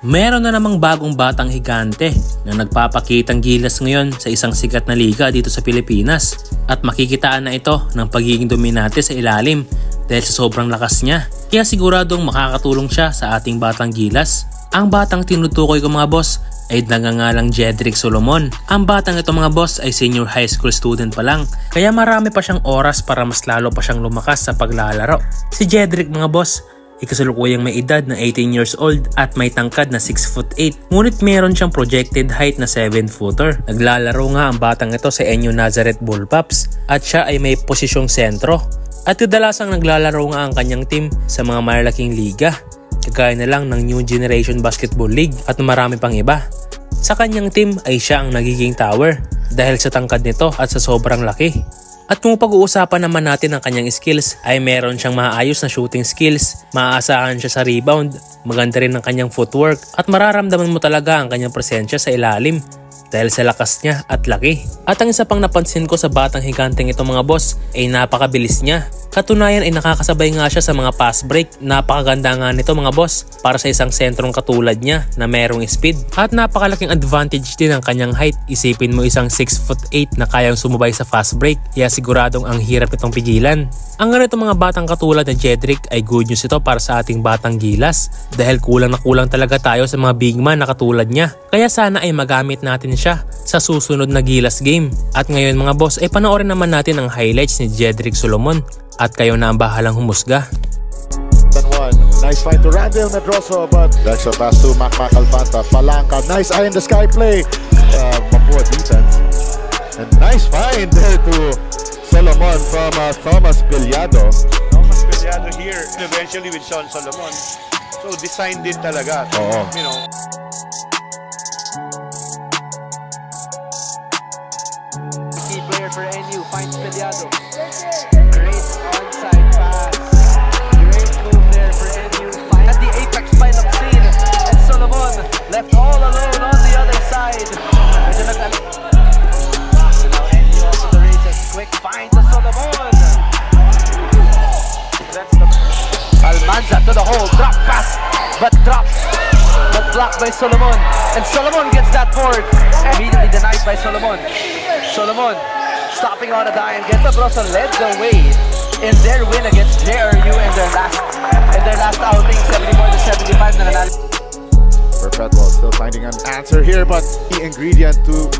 Meron na namang bagong batang higante na nagpapakitang gilas ngayon sa isang sikat na liga dito sa Pilipinas at makikitaan na ito ng pagiging dominante sa ilalim dahil sa sobrang lakas niya. Kaya siguradong makakatulong siya sa ating batang gilas. Ang batang tinutukoy ko mga boss ay nagngangalang Jedrick Solomon. Ang batang ito mga boss ay senior high school student pa lang kaya marami pa siyang oras para mas lalo pa siyang lumakas sa paglalaro. Si Jedrick mga boss ikasalukuyang may edad na 18 years old at may tangkad na 6'8". Ngunit meron siyang projected height na 7-footer. Naglalaro nga ang batang ito sa NU Nazareth Bullpups at siya ay may posisyong sentro. At kadalasang naglalaro nga ang kanyang team sa mga malalaking liga, kagaya na lang ng New Generation Basketball League at marami pang iba. Sa kanyang team ay siya ang nagiging tower dahil sa tangkad nito at sa sobrang laki. At kung pag-uusapan naman natin ang kanyang skills ay meron siyang maayos na shooting skills, maaasahan siya sa rebound, maganda rin ang kanyang footwork at mararamdaman mo talaga ang kanyang presensya sa ilalim dahil sa lakas niya at laki. At ang isa pang napansin ko sa batang higanteng ito mga boss ay napakabilis niya. Katunayan ay nakakasabay nga siya sa mga pass break. Napakaganda nga nito mga boss para sa isang sentrong katulad niya na merong speed. At napakalaking advantage din ang kanyang height. Isipin mo isang 6'8" na kayang sumubay sa fast break. Kaya siguradong ang hirap itong pigilan. Ang ganito mga batang katulad na Jedrick ay good news ito para sa ating batang gilas. Dahil kulang na kulang talaga tayo sa mga big man na katulad niya. Kaya sana ay magamit natin siya sa susunod na gilas game. At ngayon mga boss ay panoorin naman natin ang highlights ni Jedrick Solomon. At kayo na ang bahalang humusga. Nice find to Randall Medroso, but that's a pass to Mac Alfanta. Palanca, nice eye in the sky play. Mapuha defense. And nice find there to Solomon from Thomas Piliado. Thomas Piliado here, eventually with Sean Solomon. So designed din talaga. You know. Key player for NU finds Piliado. Great onside pass. Great move there for NU. At the apex by Locsin. And Solomon left all alone on the other side. So now NU also the races. Quick find to Solomon. Almanza to the hole. Drop pass. But drops. But blocked by Solomon. And Solomon gets that board. Immediately denied by Solomon. Solomon stopping on a dime. Getagrosa led the way in their win against JRU in their last outing, 74-75 na nanalo. Perpetual still finding an answer here, but the ingredient to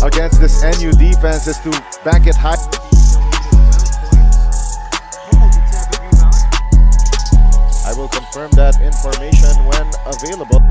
against this NU defense is to bank it high. I will confirm that information when available.